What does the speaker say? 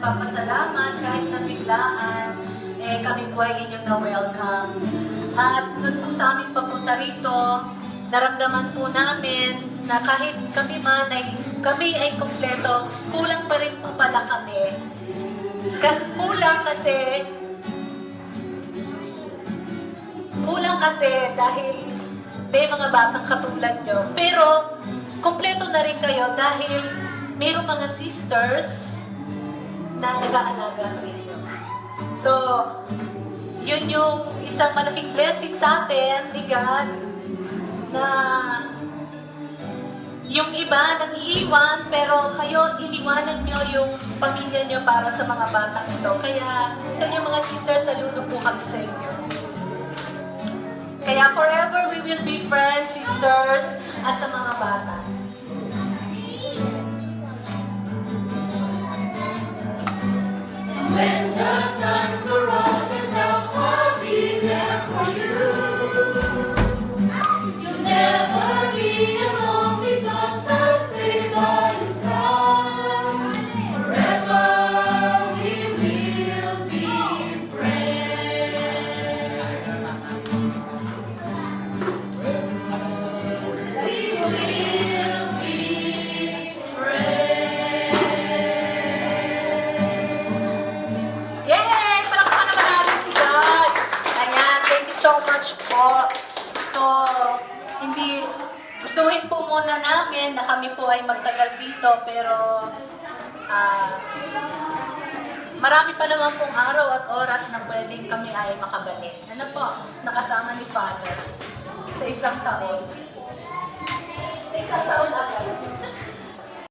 nagpapasalamat kahit na biglaan, kami po ay inyong na-welcome. At doon po sa aming pagpunta rito, naramdaman po namin na kahit kami ay kompleto, kulang pa rin po pala kami. Kulang kasi dahil may mga batang katulad nyo. Pero, kompleto na rin kayo dahil mayroong mga sisters na nag-aalaga sa inyo. So, yun yung isang malaking blessing sa atin ni God na yung iba nag-iiwan pero kayo iniwanan nyo yung pamilya nyo para sa mga batang ito. Kaya sa inyo mga sisters, saludo po kami sa inyo. Kaya forever we will be friends, sisters, at sa mga bata. When the times are rough and tough, I'll be there for you. You'll never be alone because I'll stay by your side. Forever we will be friends. We will be friends. Yay! Palakpakan naman natin si God. Ayan, thank you so much po. So, gustuhin po muna namin na kami po ay magtagal dito, pero marami pa naman pong araw at oras na pwedeng kami ay makabalik. Ano po? Nakasama ni Father sa isang taon. Sa isang taon agad.